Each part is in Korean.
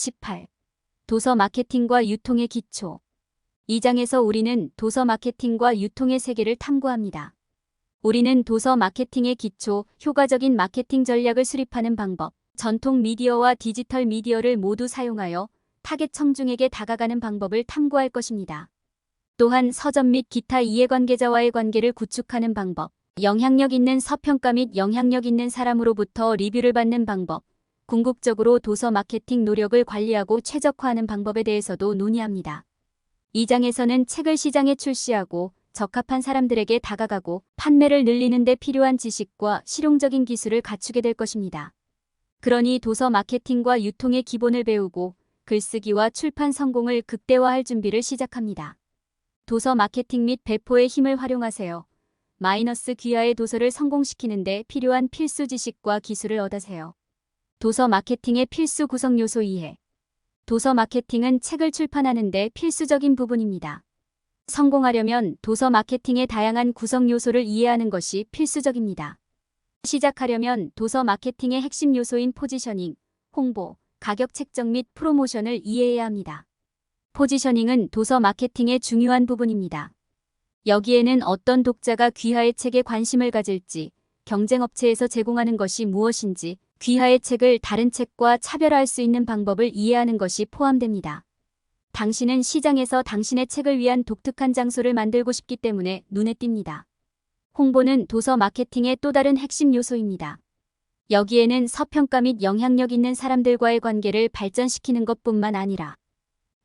18. 도서 마케팅과 유통의 기초. 이 장에서 우리는 도서 마케팅과 유통의 세계를 탐구합니다. 우리는 도서 마케팅의 기초, 효과적인 마케팅 전략을 수립하는 방법, 전통 미디어와 디지털 미디어를 모두 사용하여 타겟 청중에게 다가가는 방법을 탐구할 것입니다. 또한 서점 및 기타 이해관계자와의 관계를 구축하는 방법, 영향력 있는 서평가 및 영향력 있는 사람으로부터 리뷰를 받는 방법, 궁극적으로 도서 마케팅 노력을 관리하고 최적화하는 방법에 대해서도 논의합니다. 이 장에서는 책을 시장에 출시하고 적합한 사람들에게 다가가고 판매를 늘리는 데 필요한 지식과 실용적인 기술을 갖추게 될 것입니다. 그러니 도서 마케팅과 유통의 기본을 배우고 글쓰기와 출판 성공을 극대화할 준비를 시작합니다. 도서 마케팅 및 배포의 힘을 활용하세요. 마이너스 귀하의 도서를 성공시키는 데 필요한 필수 지식과 기술을 얻으세요. 도서 마케팅의 필수 구성 요소 이해. 도서 마케팅은 책을 출판하는 데 필수적인 부분입니다. 성공하려면 도서 마케팅의 다양한 구성 요소를 이해하는 것이 필수적입니다. 시작하려면 도서 마케팅의 핵심 요소인 포지셔닝, 홍보, 가격 책정 및 프로모션을 이해해야 합니다. 포지셔닝은 도서 마케팅의 중요한 부분입니다. 여기에는 어떤 독자가 귀하의 책에 관심을 가질지, 경쟁업체에서 제공하는 것이 무엇인지, 귀하의 책을 다른 책과 차별화할 수 있는 방법을 이해하는 것이 포함됩니다. 당신은 시장에서 당신의 책을 위한 독특한 장소를 만들고 싶기 때문에 눈에 띕니다. 홍보는 도서 마케팅의 또 다른 핵심 요소입니다. 여기에는 서평가 및 영향력 있는 사람들과의 관계를 발전시키는 것뿐만 아니라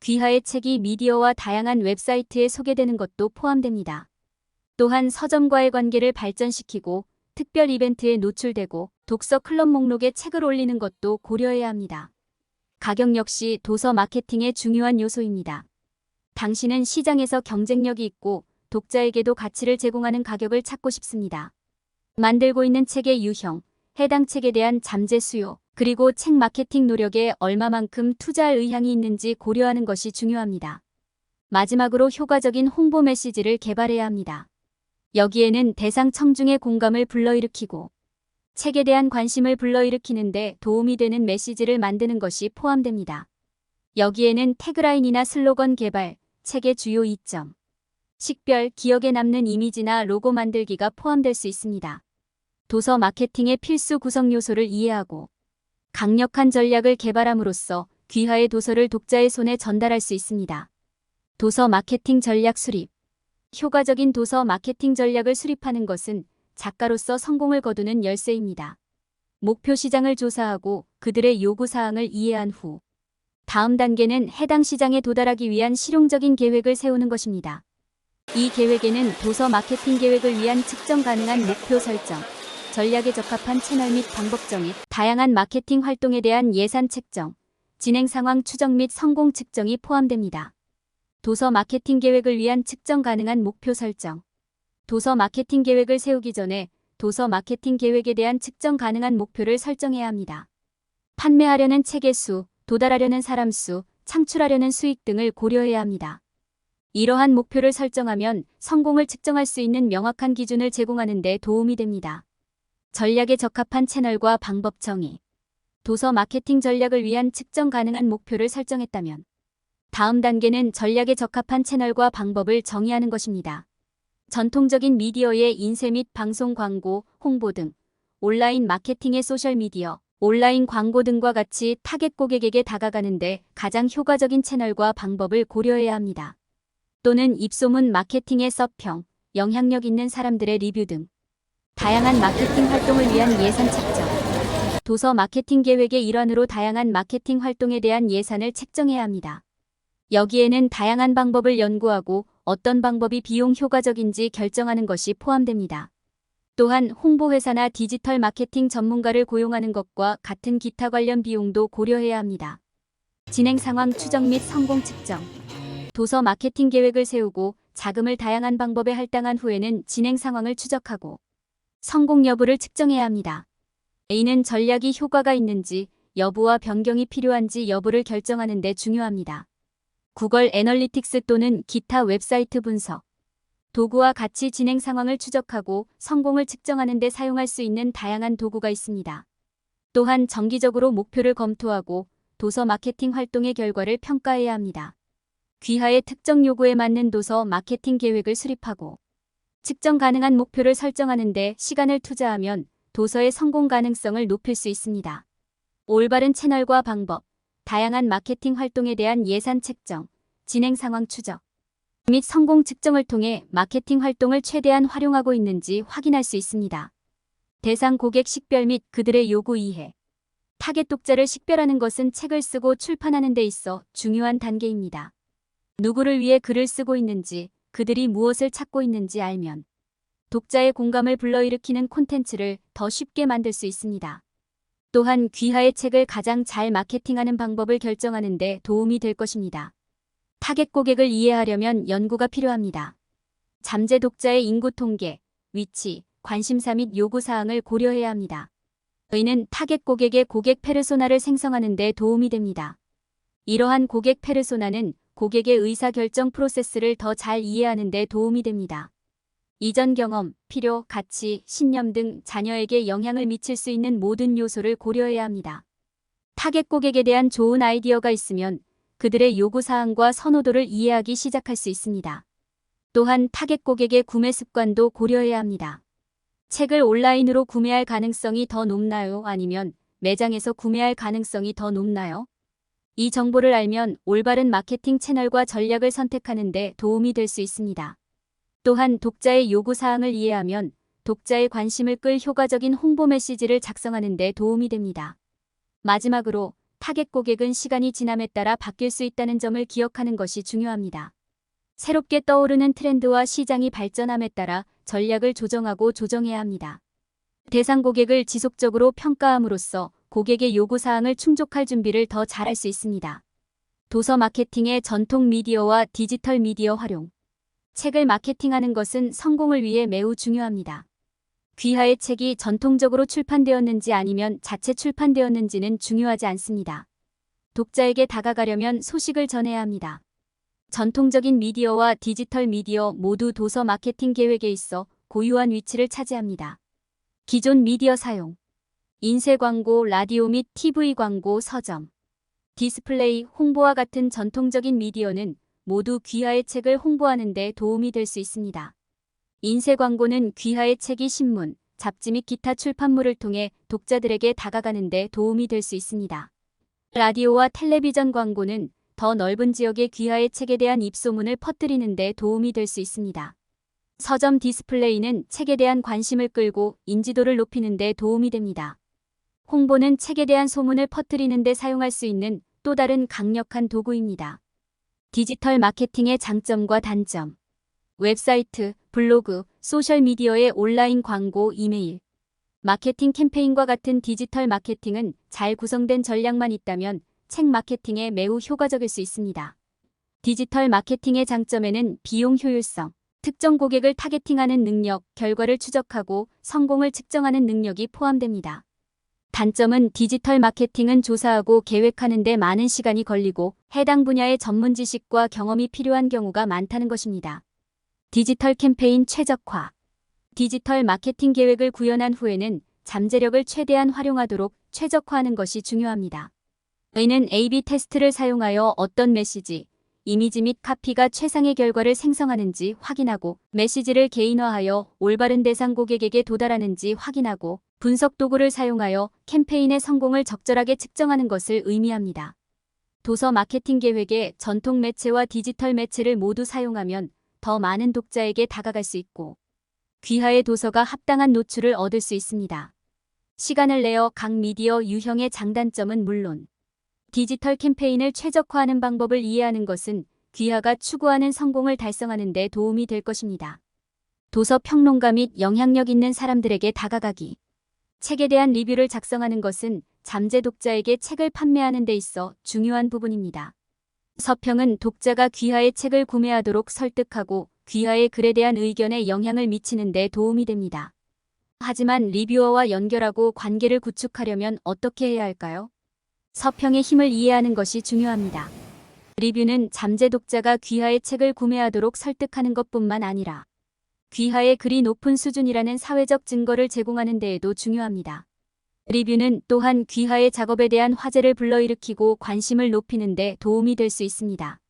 귀하의 책이 미디어와 다양한 웹사이트에 소개되는 것도 포함됩니다. 또한 서점과의 관계를 발전시키고 특별 이벤트에 노출되고 독서 클럽 목록에 책을 올리는 것도 고려해야 합니다. 가격 역시 도서 마케팅의 중요한 요소입니다. 당신은 시장에서 경쟁력이 있고 독자에게도 가치를 제공하는 가격을 찾고 싶습니다. 만들고 있는 책의 유형, 해당 책에 대한 잠재 수요, 그리고 책 마케팅 노력에 얼마만큼 투자할 의향이 있는지 고려하는 것이 중요합니다. 마지막으로 효과적인 홍보 메시지를 개발해야 합니다. 여기에는 대상 청중의 공감을 불러일으키고 책에 대한 관심을 불러일으키는데 도움이 되는 메시지를 만드는 것이 포함됩니다. 여기에는 태그라인이나 슬로건 개발, 책의 주요 이점, 식별, 기억에 남는 이미지나 로고 만들기가 포함될 수 있습니다. 도서 마케팅의 필수 구성 요소를 이해하고 강력한 전략을 개발함으로써 귀하의 도서를 독자의 손에 전달할 수 있습니다. 도서 마케팅 전략 수립. 효과적인 도서 마케팅 전략을 수립하는 것은 작가로서 성공을 거두는 열쇠입니다. 목표 시장을 조사하고 그들의 요구사항을 이해한 후 다음 단계는 해당 시장에 도달하기 위한 실용적인 계획을 세우는 것입니다. 이 계획에는 도서 마케팅 계획을 위한 측정 가능한 목표 설정, 전략에 적합한 채널 및 방법 정의, 다양한 마케팅 활동에 대한 예산 책정, 진행 상황 추정 및 성공 측정이 포함됩니다. 도서 마케팅 계획을 위한 측정 가능한 목표 설정. 도서 마케팅 계획을 세우기 전에 도서 마케팅 계획에 대한 측정 가능한 목표를 설정해야 합니다. 판매하려는 책의 수, 도달하려는 사람 수, 창출하려는 수익 등을 고려해야 합니다. 이러한 목표를 설정하면 성공을 측정할 수 있는 명확한 기준을 제공하는 데 도움이 됩니다. 전략에 적합한 채널과 방법 정의. 도서 마케팅 전략을 위한 측정 가능한 목표를 설정했다면 다음 단계는 전략에 적합한 채널과 방법을 정의하는 것입니다. 전통적인 미디어의 인쇄 및 방송 광고, 홍보 등, 온라인 마케팅의 소셜미디어, 온라인 광고 등과 같이 타겟 고객에게 다가가는데 가장 효과적인 채널과 방법을 고려해야 합니다. 또는 입소문 마케팅의 서평, 영향력 있는 사람들의 리뷰 등 다양한 마케팅 활동을 위한 예산 책정. 도서 마케팅 계획의 일환으로 다양한 마케팅 활동에 대한 예산을 책정해야 합니다. 여기에는 다양한 방법을 연구하고 어떤 방법이 비용 효과적인지 결정하는 것이 포함됩니다. 또한 홍보회사나 디지털 마케팅 전문가를 고용하는 것과 같은 기타 관련 비용도 고려해야 합니다. 진행 상황 추정 및 성공 측정. 도서 마케팅 계획을 세우고 자금을 다양한 방법에 할당한 후에는 진행 상황을 추적하고 성공 여부를 측정해야 합니다. A는 전략이 효과가 있는지 여부와 변경이 필요한지 여부를 결정하는 데 중요합니다. 구글 애널리틱스 또는 기타 웹사이트 분석. 도구와 같이 진행 상황을 추적하고 성공을 측정하는 데 사용할 수 있는 다양한 도구가 있습니다. 또한 정기적으로 목표를 검토하고 도서 마케팅 활동의 결과를 평가해야 합니다. 귀하의 특정 요구에 맞는 도서 마케팅 계획을 수립하고 측정 가능한 목표를 설정하는 데 시간을 투자하면 도서의 성공 가능성을 높일 수 있습니다. 올바른 채널과 방법, 다양한 마케팅 활동에 대한 예산 책정, 진행 상황 추적 및 성공 측정을 통해 마케팅 활동을 최대한 활용하고 있는지 확인할 수 있습니다. 대상 고객 식별 및 그들의 요구 이해. 타겟 독자를 식별하는 것은 책을 쓰고 출판하는 데 있어 중요한 단계입니다. 누구를 위해 글을 쓰고 있는지, 그들이 무엇을 찾고 있는지 알면 독자의 공감을 불러일으키는 콘텐츠를 더 쉽게 만들 수 있습니다. 또한 귀하의 책을 가장 잘 마케팅하는 방법을 결정하는 데 도움이 될 것입니다. 타겟 고객을 이해하려면 연구가 필요합니다. 잠재 독자의 인구 통계, 위치, 관심사 및 요구사항을 고려해야 합니다. 이는 타겟 고객의 고객 페르소나를 생성하는 데 도움이 됩니다. 이러한 고객 페르소나는 고객의 의사결정 프로세스를 더 잘 이해하는 데 도움이 됩니다. 이전 경험, 필요, 가치, 신념 등 자녀에게 영향을 미칠 수 있는 모든 요소를 고려해야 합니다. 타겟 고객에 대한 좋은 아이디어가 있으면 그들의 요구사항과 선호도를 이해하기 시작할 수 있습니다. 또한 타겟 고객의 구매 습관도 고려해야 합니다. 책을 온라인으로 구매할 가능성이 더 높나요? 아니면 매장에서 구매할 가능성이 더 높나요? 이 정보를 알면 올바른 마케팅 채널과 전략을 선택하는 데 도움이 될 수 있습니다. 또한 독자의 요구사항을 이해하면 독자의 관심을 끌 효과적인 홍보 메시지를 작성하는 데 도움이 됩니다. 마지막으로 타겟 고객은 시간이 지남에 따라 바뀔 수 있다는 점을 기억하는 것이 중요합니다. 새롭게 떠오르는 트렌드와 시장이 발전함에 따라 전략을 조정하고 조정해야 합니다. 대상 고객을 지속적으로 평가함으로써 고객의 요구사항을 충족할 준비를 더 잘할 수 있습니다. 도서 마케팅의 전통 미디어와 디지털 미디어 활용. 책을 마케팅하는 것은 성공을 위해 매우 중요합니다. 귀하의 책이 전통적으로 출판되었는지 아니면 자체 출판되었는지는 중요하지 않습니다. 독자에게 다가가려면 소식을 전해야 합니다. 전통적인 미디어와 디지털 미디어 모두 도서 마케팅 계획에 있어 고유한 위치를 차지합니다. 기존 미디어 사용, 인쇄 광고, 라디오 및 TV 광고, 서점, 디스플레이, 홍보와 같은 전통적인 미디어는 모두 귀하의 책을 홍보하는 데 도움이 될 수 있습니다. 인쇄 광고는 귀하의 책이 신문, 잡지 및 기타 출판물을 통해 독자들에게 다가가는 데 도움이 될 수 있습니다. 라디오와 텔레비전 광고는 더 넓은 지역의 귀하의 책에 대한 입소문을 퍼뜨리는 데 도움이 될 수 있습니다. 서점 디스플레이는 책에 대한 관심을 끌고 인지도를 높이는 데 도움이 됩니다. 홍보는 책에 대한 소문을 퍼뜨리는 데 사용할 수 있는 또 다른 강력한 도구입니다. 디지털 마케팅의 장점과 단점. 웹사이트, 블로그, 소셜미디어의 온라인 광고, 이메일, 마케팅 캠페인과 같은 디지털 마케팅은 잘 구성된 전략만 있다면 책 마케팅에 매우 효과적일 수 있습니다. 디지털 마케팅의 장점에는 비용 효율성, 특정 고객을 타겟팅하는 능력, 결과를 추적하고 성공을 측정하는 능력이 포함됩니다. 단점은 디지털 마케팅은 조사하고 계획하는 데 많은 시간이 걸리고 해당 분야의 전문 지식과 경험이 필요한 경우가 많다는 것입니다. 디지털 캠페인 최적화. 디지털 마케팅 계획을 구현한 후에는 잠재력을 최대한 활용하도록 최적화하는 것이 중요합니다. 이는 A/B 테스트를 사용하여 어떤 메시지, 이미지 및 카피가 최상의 결과를 생성하는지 확인하고 메시지를 개인화하여 올바른 대상 고객에게 도달하는지 확인하고 분석 도구를 사용하여 캠페인의 성공을 적절하게 측정하는 것을 의미합니다. 도서 마케팅 계획에 전통 매체와 디지털 매체를 모두 사용하면 더 많은 독자에게 다가갈 수 있고 귀하의 도서가 합당한 노출을 얻을 수 있습니다. 시간을 내어 각 미디어 유형의 장단점은 물론 디지털 캠페인을 최적화하는 방법을 이해하는 것은 귀하가 추구하는 성공을 달성하는 데 도움이 될 것입니다. 도서 평론가 및 영향력 있는 사람들에게 다가가기. 책에 대한 리뷰를 작성하는 것은 잠재 독자에게 책을 판매하는 데 있어 중요한 부분입니다. 서평은 독자가 귀하의 책을 구매하도록 설득하고 귀하의 글에 대한 의견에 영향을 미치는 데 도움이 됩니다. 하지만 리뷰어와 연결하고 관계를 구축하려면 어떻게 해야 할까요? 서평의 힘을 이해하는 것이 중요합니다. 리뷰는 잠재 독자가 귀하의 책을 구매하도록 설득하는 것뿐만 아니라 귀하의 글이 높은 수준이라는 사회적 증거를 제공하는 데에도 중요합니다. 리뷰는 또한 귀하의 작업에 대한 화제를 불러일으키고 관심을 높이는 데 도움이 될 수 있습니다.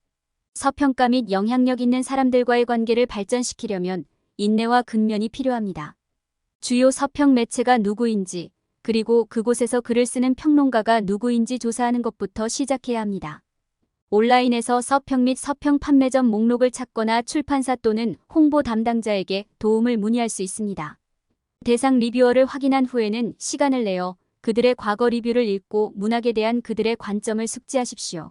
서평가 및 영향력 있는 사람들과의 관계를 발전시키려면 인내와 근면이 필요합니다. 주요 서평 매체가 누구인지, 그리고 그곳에서 글을 쓰는 평론가가 누구인지 조사하는 것부터 시작해야 합니다. 온라인에서 서평 및 서평 판매점 목록을 찾거나 출판사 또는 홍보 담당자에게 도움을 문의할 수 있습니다. 대상 리뷰어를 확인한 후에는 시간을 내어 그들의 과거 리뷰를 읽고 문학에 대한 그들의 관점을 숙지하십시오.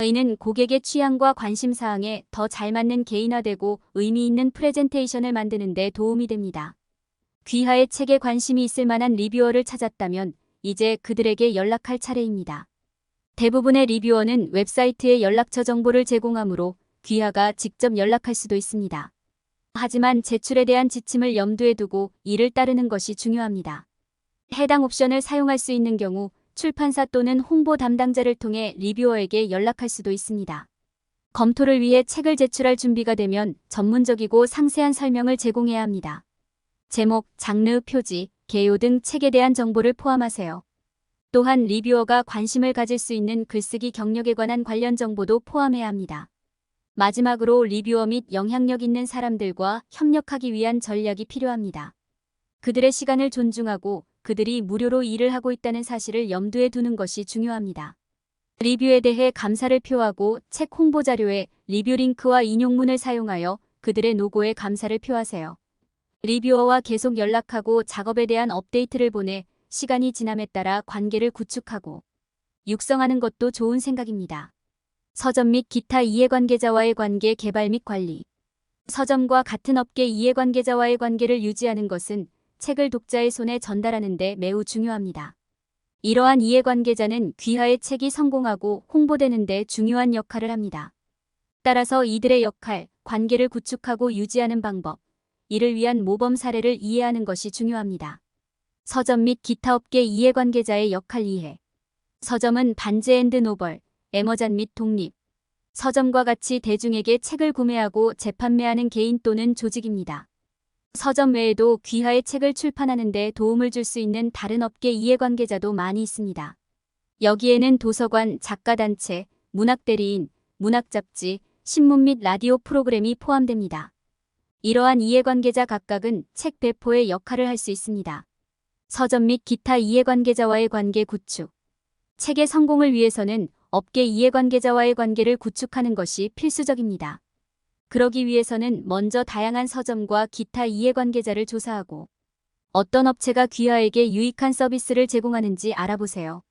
이는 고객의 취향과 관심사항에 더 잘 맞는 개인화되고 의미 있는 프레젠테이션을 만드는 데 도움이 됩니다. 귀하의 책에 관심이 있을 만한 리뷰어를 찾았다면 이제 그들에게 연락할 차례입니다. 대부분의 리뷰어는 웹사이트에 연락처 정보를 제공하므로 귀하가 직접 연락할 수도 있습니다. 하지만 제출에 대한 지침을 염두에 두고 이를 따르는 것이 중요합니다. 해당 옵션을 사용할 수 있는 경우 출판사 또는 홍보 담당자를 통해 리뷰어에게 연락할 수도 있습니다. 검토를 위해 책을 제출할 준비가 되면 전문적이고 상세한 설명을 제공해야 합니다. 제목, 장르, 표지, 개요 등 책에 대한 정보를 포함하세요. 또한 리뷰어가 관심을 가질 수 있는 글쓰기 경력에 관한 관련 정보도 포함해야 합니다. 마지막으로 리뷰어 및 영향력 있는 사람들과 협력하기 위한 전략이 필요합니다. 그들의 시간을 존중하고 그들이 무료로 일을 하고 있다는 사실을 염두에 두는 것이 중요합니다. 리뷰에 대해 감사를 표하고 책 홍보 자료에 리뷰 링크와 인용문을 사용하여 그들의 노고에 감사를 표하세요. 리뷰어와 계속 연락하고 작업에 대한 업데이트를 보내 시간이 지남에 따라 관계를 구축하고 육성하는 것도 좋은 생각입니다. 서점 및 기타 이해관계자와의 관계 개발 및 관리. 서점과 같은 업계 이해관계자와의 관계를 유지하는 것은 책을 독자의 손에 전달하는 데 매우 중요합니다. 이러한 이해관계자는 귀하의 책이 성공하고 홍보되는 데 중요한 역할을 합니다. 따라서 이들의 역할, 관계를 구축하고 유지하는 방법, 이를 위한 모범 사례를 이해하는 것이 중요합니다. 서점 및 기타 업계 이해관계자의 역할 이해. 서점은 반제 앤드 노벌, 애머잔 및 독립. 서점과 같이 대중에게 책을 구매하고 재판매하는 개인 또는 조직입니다. 서점 외에도 귀하의 책을 출판하는 데 도움을 줄 수 있는 다른 업계 이해관계자도 많이 있습니다. 여기에는 도서관, 작가단체, 문학대리인, 문학잡지, 신문 및 라디오 프로그램이 포함됩니다. 이러한 이해관계자 각각은 책 배포의 역할을 할 수 있습니다. 서점 및 기타 이해관계자와의 관계 구축. 책의 성공을 위해서는 업계 이해관계자와의 관계를 구축하는 것이 필수적입니다. 그러기 위해서는 먼저 다양한 서점과 기타 이해관계자를 조사하고 어떤 업체가 귀하에게 유익한 서비스를 제공하는지 알아보세요.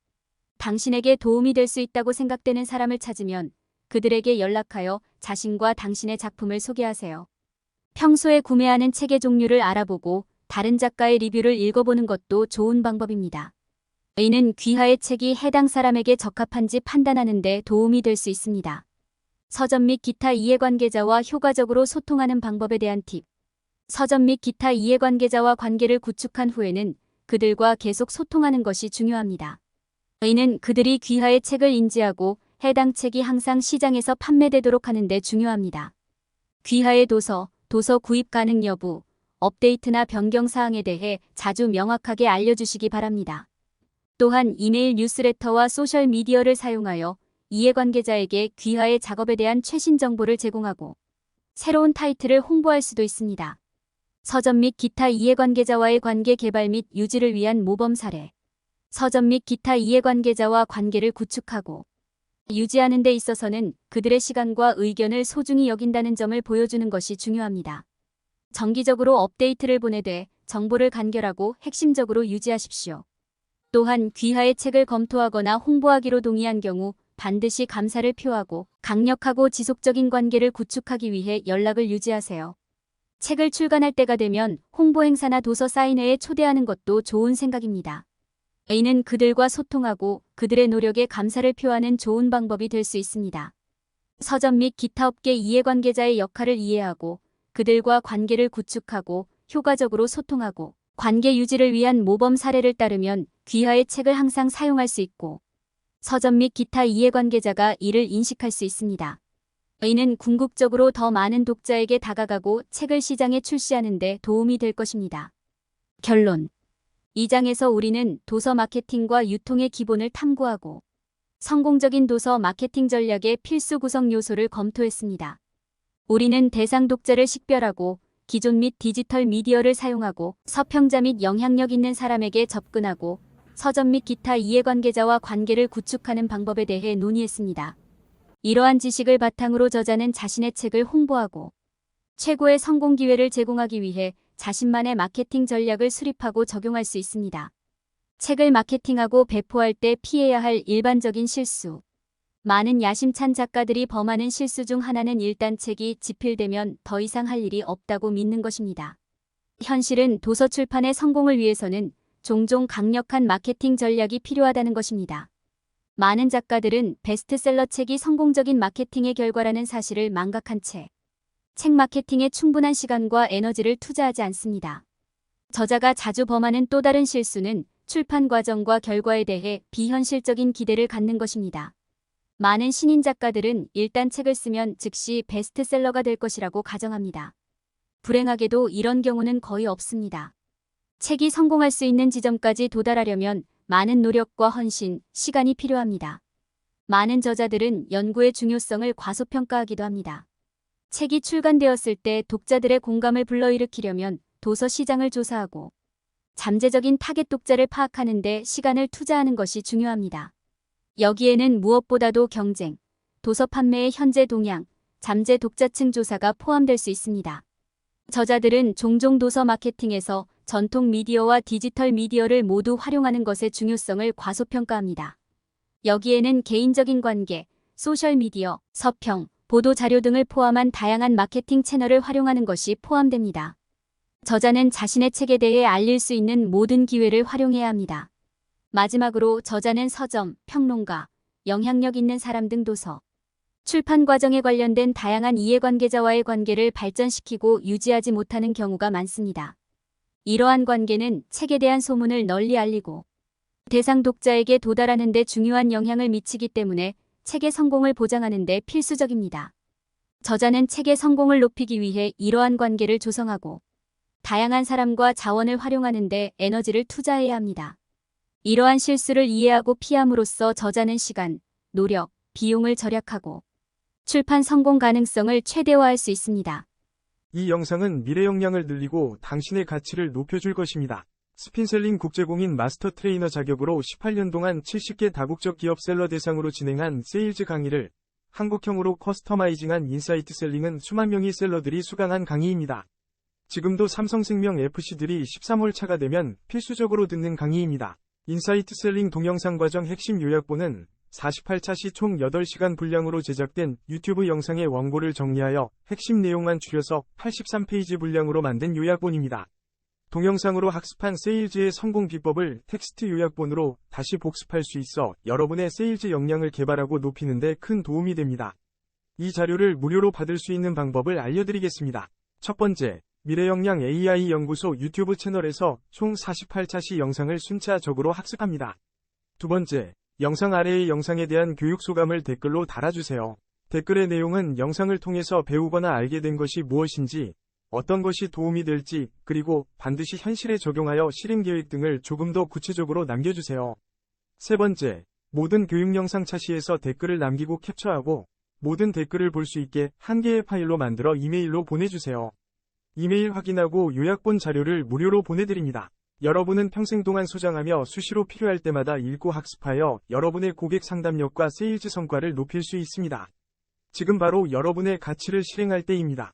당신에게 도움이 될 수 있다고 생각되는 사람을 찾으면 그들에게 연락하여 자신과 당신의 작품을 소개하세요. 평소에 구매하는 책의 종류를 알아보고 다른 작가의 리뷰를 읽어보는 것도 좋은 방법입니다. 이는 귀하의 책이 해당 사람에게 적합한지 판단하는 데 도움이 될 수 있습니다. 서점 및 기타 이해관계자와 효과적으로 소통하는 방법에 대한 팁. 서점 및 기타 이해관계자와 관계를 구축한 후에는 그들과 계속 소통하는 것이 중요합니다. 이는 그들이 귀하의 책을 인지하고 해당 책이 항상 시장에서 판매되도록 하는 데 중요합니다. 귀하의 도서 구입 가능 여부, 업데이트나 변경 사항에 대해 자주 명확하게 알려주시기 바랍니다. 또한 이메일 뉴스레터와 소셜미디어를 사용하여 이해관계자에게 귀하의 작업에 대한 최신 정보를 제공하고 새로운 타이틀을 홍보할 수도 있습니다. 서점 및 기타 이해관계자와의 관계 개발 및 유지를 위한 모범 사례. 서점 및 기타 이해관계자와 관계를 구축하고 유지하는 데 있어서는 그들의 시간과 의견을 소중히 여긴다는 점을 보여주는 것이 중요합니다. 정기적으로 업데이트를 보내되 정보를 간결하고 핵심적으로 유지하십시오. 또한 귀하의 책을 검토하거나 홍보하기로 동의한 경우 반드시 감사를 표하고 강력하고 지속적인 관계를 구축하기 위해 연락을 유지하세요. 책을 출간할 때가 되면 홍보 행사나 도서 사인회에 초대하는 것도 좋은 생각입니다. 이는 그들과 소통하고 그들의 노력에 감사를 표하는 좋은 방법이 될 수 있습니다. 서점 및 기타 업계 이해관계자의 역할을 이해하고 그들과 관계를 구축하고 효과적으로 소통하고 관계 유지를 위한 모범 사례를 따르면 귀하의 책을 항상 사용할 수 있고 서점 및 기타 이해관계자가 이를 인식할 수 있습니다. 이는 궁극적으로 더 많은 독자에게 다가가고 책을 시장에 출시하는 데 도움이 될 것입니다. 결론. 이 장에서 우리는 도서 마케팅과 유통의 기본을 탐구하고 성공적인 도서 마케팅 전략의 필수 구성 요소를 검토했습니다. 우리는 대상 독자를 식별하고 기존 및 디지털 미디어를 사용하고 서평자 및 영향력 있는 사람에게 접근하고 서점 및 기타 이해관계자와 관계를 구축하는 방법에 대해 논의했습니다. 이러한 지식을 바탕으로 저자는 자신의 책을 홍보하고 최고의 성공 기회를 제공하기 위해 자신만의 마케팅 전략을 수립하고 적용할 수 있습니다. 책을 마케팅하고 배포할 때 피해야 할 일반적인 실수. 많은 야심찬 작가들이 범하는 실수 중 하나는 일단 책이 집필되면 더 이상 할 일이 없다고 믿는 것입니다. 현실은 도서 출판의 성공을 위해서는 종종 강력한 마케팅 전략이 필요하다는 것입니다. 많은 작가들은 베스트셀러 책이 성공적인 마케팅의 결과라는 사실을 망각한 채 책 마케팅에 충분한 시간과 에너지를 투자하지 않습니다. 저자가 자주 범하는 또 다른 실수는 출판 과정과 결과에 대해 비현실적인 기대를 갖는 것입니다. 많은 신인 작가들은 일단 책을 쓰면 즉시 베스트셀러가 될 것이라고 가정합니다. 불행하게도 이런 경우는 거의 없습니다. 책이 성공할 수 있는 지점까지 도달하려면 많은 노력과 헌신, 시간이 필요합니다. 많은 저자들은 연구의 중요성을 과소평가하기도 합니다. 책이 출간되었을 때 독자들의 공감을 불러일으키려면 도서 시장을 조사하고 잠재적인 타겟 독자를 파악하는 데 시간을 투자하는 것이 중요합니다. 여기에는 무엇보다도 경쟁, 도서 판매의 현재 동향, 잠재 독자층 조사가 포함될 수 있습니다. 저자들은 종종 도서 마케팅에서 전통 미디어와 디지털 미디어를 모두 활용하는 것의 중요성을 과소평가합니다. 여기에는 개인적인 관계, 소셜미디어, 서평, 보도 자료 등을 포함한 다양한 마케팅 채널을 활용하는 것이 포함됩니다. 저자는 자신의 책에 대해 알릴 수 있는 모든 기회를 활용해야 합니다. 마지막으로 저자는 서점, 평론가, 영향력 있는 사람 등 도서, 출판 과정에 관련된 다양한 이해관계자와의 관계를 발전시키고 유지하지 못하는 경우가 많습니다. 이러한 관계는 책에 대한 소문을 널리 알리고 대상 독자에게 도달하는 데 중요한 영향을 미치기 때문에 책의 성공을 보장하는 데 필수적입니다. 저자는 책의 성공을 높이기 위해 이러한 관계를 조성하고 다양한 사람과 자원을 활용하는 데 에너지를 투자해야 합니다. 이러한 실수를 이해하고 피함으로써 저자는 시간, 노력, 비용을 절약하고 출판 성공 가능성을 최대화할 수 있습니다. 이 영상은 미래 역량을 늘리고 당신의 가치를 높여줄 것입니다. 스핀셀링 국제공인 마스터 트레이너 자격으로 18년 동안 70개 다국적 기업 셀러 대상으로 진행한 세일즈 강의를 한국형으로 커스터마이징한 인사이트 셀링은 수만 명의 셀러들이 수강한 강의입니다. 지금도 삼성생명 FC들이 13월 차가 되면 필수적으로 듣는 강의입니다. 인사이트 셀링 동영상 과정 핵심 요약본은 48차 시 총 8시간 분량으로 제작된 유튜브 영상의 원고를 정리하여 핵심 내용만 줄여서 83페이지 분량으로 만든 요약본입니다. 동영상으로 학습한 세일즈의 성공 비법을 텍스트 요약본으로 다시 복습할 수 있어 여러분의 세일즈 역량을 개발하고 높이는 데 큰 도움이 됩니다. 이 자료를 무료로 받을 수 있는 방법을 알려드리겠습니다. 첫 번째, 미래역량 AI 연구소 유튜브 채널에서 총 48차 시 영상을 순차적으로 학습합니다. 두 번째, 영상 아래의 영상에 대한 교육 소감을 댓글로 달아주세요. 댓글의 내용은 영상을 통해서 배우거나 알게 된 것이 무엇인지, 어떤 것이 도움이 될지, 그리고 반드시 현실에 적용하여 실행 계획 등을 조금 더 구체적으로 남겨주세요. 세 번째, 모든 교육 영상 차시에서 댓글을 남기고 캡처하고 모든 댓글을 볼 수 있게 한 개의 파일로 만들어 이메일로 보내주세요. 이메일 확인하고 요약본 자료를 무료로 보내드립니다. 여러분은 평생 동안 소장하며 수시로 필요할 때마다 읽고 학습하여 여러분의 고객 상담력과 세일즈 성과를 높일 수 있습니다. 지금 바로 여러분의 가치를 실행할 때입니다.